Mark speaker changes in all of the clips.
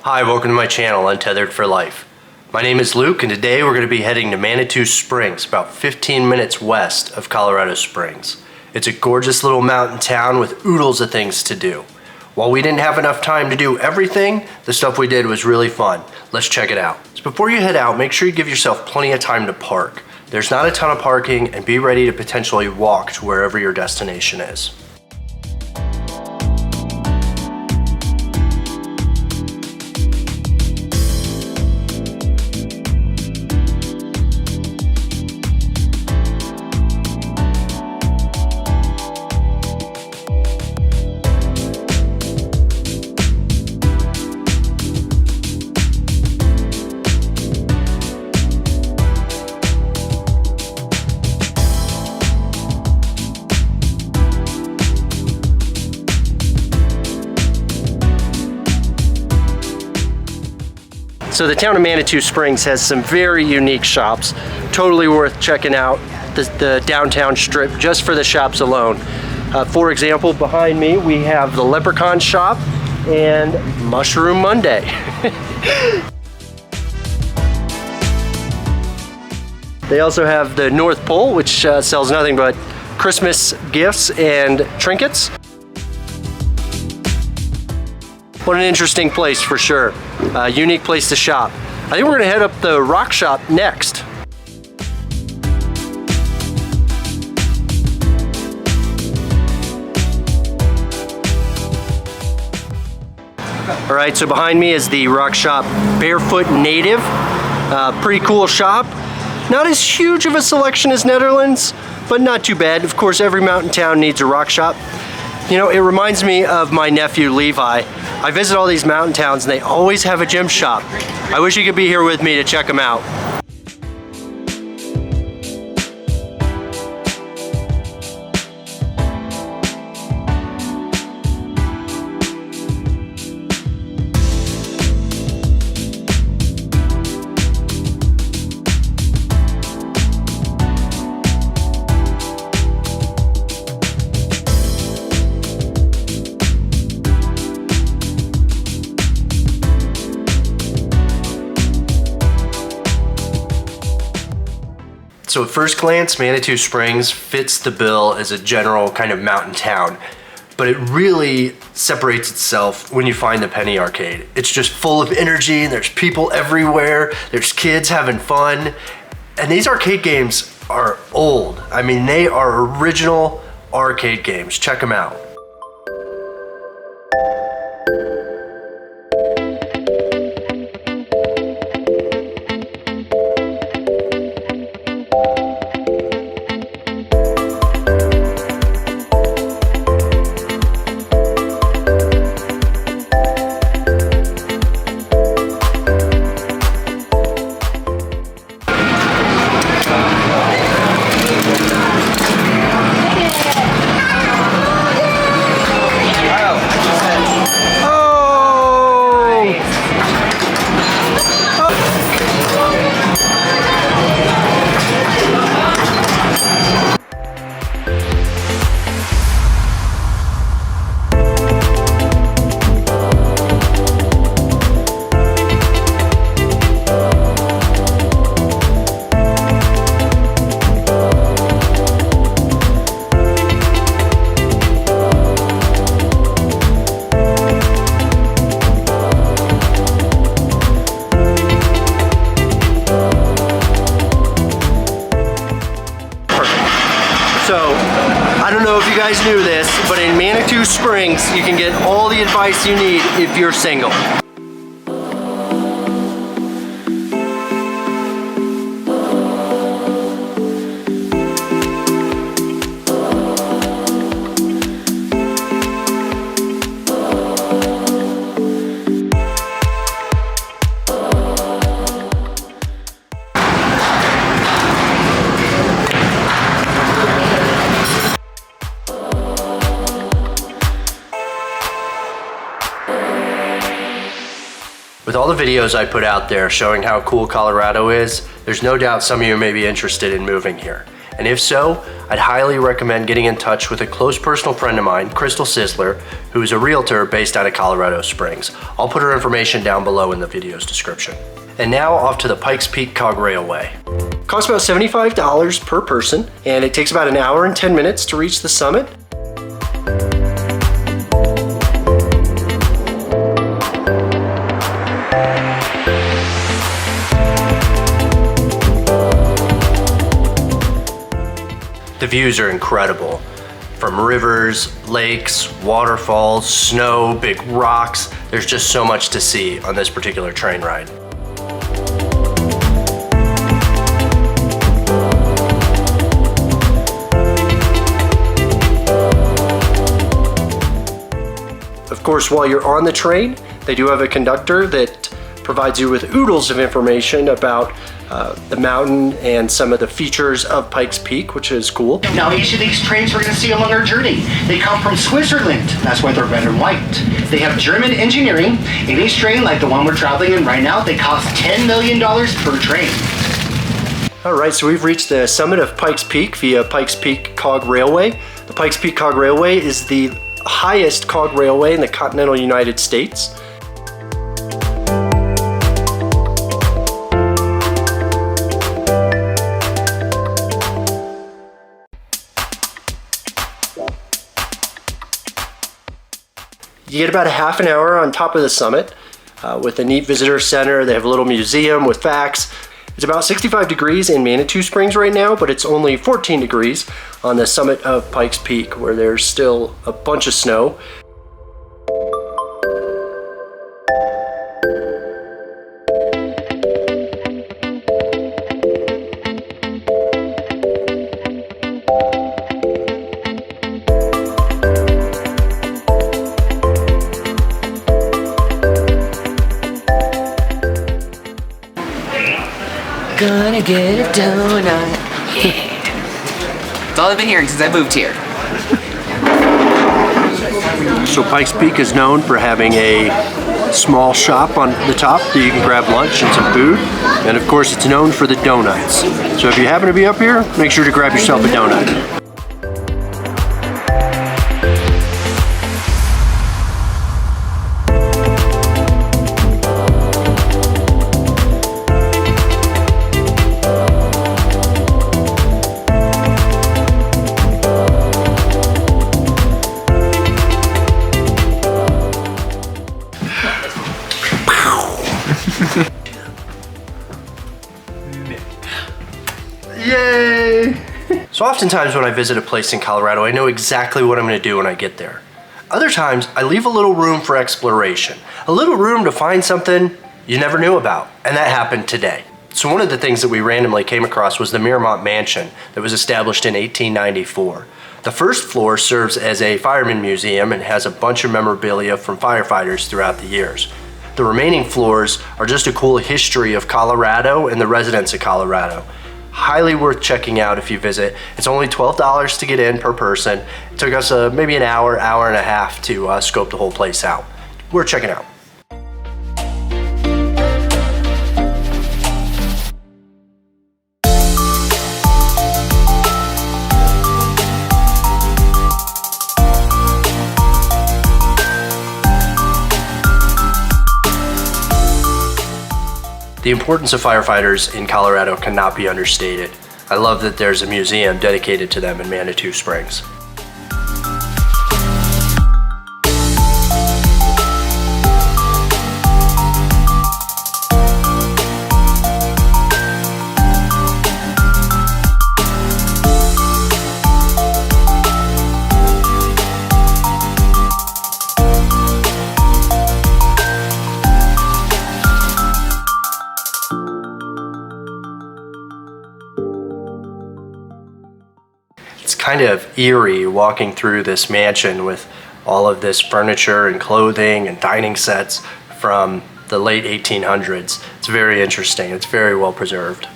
Speaker 1: Hi, welcome to my channel, Untethered for Life. My name is Luke, and today we're going to be heading to Manitou Springs, about 15 minutes west of Colorado Springs. It's a gorgeous little mountain town with oodles of things to do. While we didn't have enough time to do everything, the stuff we did was really fun. Let's check it out. So before you head out, make sure you give yourself plenty of time to park. There's not a ton of parking, and be ready to potentially walk to wherever your destination is. So the town of Manitou Springs has some very unique shops, totally worth checking out the downtown strip just for the shops alone. For example, behind me we have the Leprechaun shop and Mushroom Monday. They also have the North Pole, which sells nothing but Christmas gifts and trinkets. What an interesting place for sure. Unique place to shop. I think we're gonna head up the rock shop next. All right, so behind me is the rock shop Barefoot Native. Pretty cool shop. Not as huge of a selection as Netherlands, but not too bad. Of course, every mountain town needs a rock shop. You know, it reminds me of my nephew Levi. I visit all these mountain towns and they always have a gym shop. I wish you could be here with me to check them out. So at first glance, Manitou Springs fits the bill as a general kind of mountain town, but it really separates itself when you find the Penny Arcade. It's just full of energy, and there's people everywhere, there's kids having fun, and these arcade games are old. I mean, they are original arcade games. Check them out. So, I don't know if you guys knew this, but in Manitou Springs, you can get all the advice you need if you're single. With all the videos I put out there showing how cool Colorado is, there's no doubt some of you may be interested in moving here. And if so, I'd highly recommend getting in touch with a close personal friend of mine, Crystal Sisler, who is a realtor based out of Colorado Springs. I'll put her information down below in the video's description. And now off to the Pikes Peak Cog Railway. Costs about $75 per person, and it takes about an hour and 10 minutes to reach the summit. The views are incredible. From rivers, lakes, waterfalls, snow, big rocks. There's just so much to see on this particular train ride. Of course, while you're on the train, they do have a conductor that provides you with oodles of information about the mountain and some of the features of Pikes Peak, which is cool.
Speaker 2: Now each of these trains we're going to see along our journey, they come from Switzerland. That's why they're red and white. They have German engineering. And each train, like the one we're traveling in right now, they cost $10 million per train.
Speaker 1: All right, so we've reached the summit of Pikes Peak via Pikes Peak Cog Railway. The Pikes Peak Cog Railway is the highest cog railway in the continental United States. You get about a half an hour on top of the summit with a neat visitor center. They have a little museum with facts. It's about 65 degrees in Manitou Springs right now, but it's only 14 degrees on the summit of Pikes Peak, where there's still a bunch of snow.
Speaker 3: Gonna get a donut. Yeah. That's all I've been hearing since I moved here.
Speaker 1: So Pikes Peak is known for having a small shop on the top that you can grab lunch and some food. And of course it's known for the donuts. So if you happen to be up here, make sure to grab yourself a donut. Yay! So oftentimes when I visit a place in Colorado, I know exactly what I'm going to do when I get there. Other times, I leave a little room for exploration, a little room to find something you never knew about, and that happened today. So one of the things that we randomly came across was the Miramont Mansion that was established in 1894. The first floor serves as a fireman museum and has a bunch of memorabilia from firefighters throughout the years. The remaining floors are just a cool history of Colorado and the residents of Colorado. Highly worth checking out if you visit. It's only $12 to get in per person. It took us maybe an hour and a half to scope the whole place out. We're checking out. The importance of firefighters in Colorado cannot be understated. I love that there's a museum dedicated to them in Manitou Springs. It's kind of eerie walking through this mansion with all of this furniture and clothing and dining sets from the late 1800s. It's very interesting. It's very well preserved.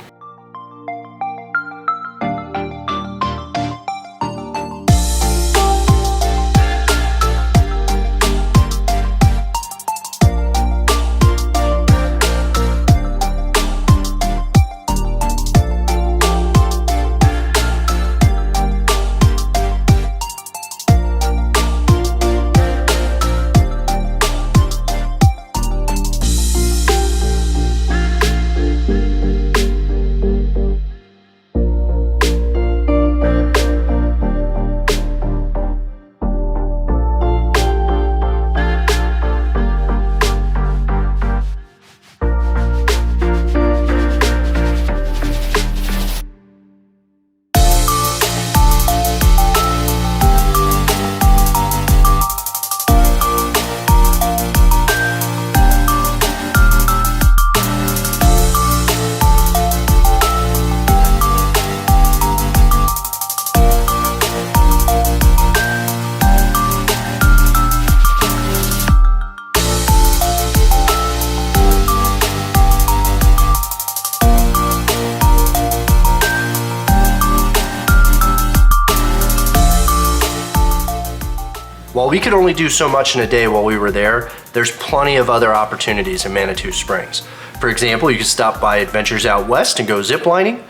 Speaker 1: we could only do so much in a day while we were there, there's plenty of other opportunities in Manitou Springs. For example, you could stop by Adventures Out West and go ziplining.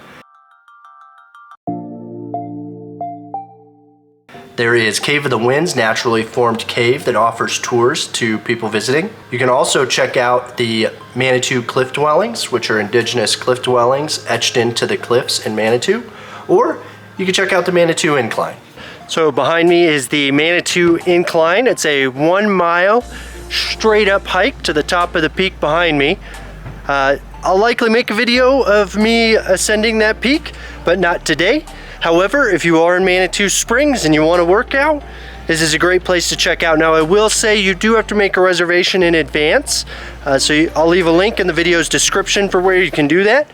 Speaker 1: There is Cave of the Winds, naturally formed cave that offers tours to people visiting. You can also check out the Manitou Cliff Dwellings, which are indigenous cliff dwellings etched into the cliffs in Manitou. Or you can check out the Manitou Incline. So behind me is the Manitou Incline. It's a 1 mile straight up hike to the top of the peak behind me. I'll likely make a video of me ascending that peak, but not today. However, if you are in Manitou Springs and you want to work out, this is a great place to check out. Now, I will say you do have to make a reservation in advance, I'll leave a link in the video's description for where you can do that.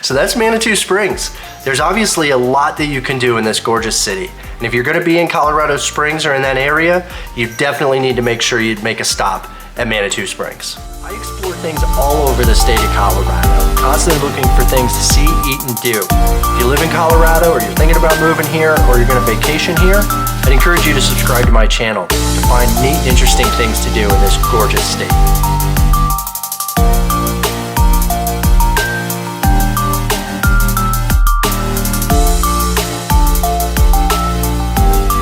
Speaker 1: So that's Manitou Springs. There's obviously a lot that you can do in this gorgeous city. And if you're going to be in Colorado Springs or in that area, you definitely need to make sure you make a stop at Manitou Springs. I explore things all over the state of Colorado, constantly looking for things to see, eat, and do. If you live in Colorado or you're thinking about moving here or you're going to vacation here, I'd encourage you to subscribe to my channel to find neat, interesting things to do in this gorgeous state.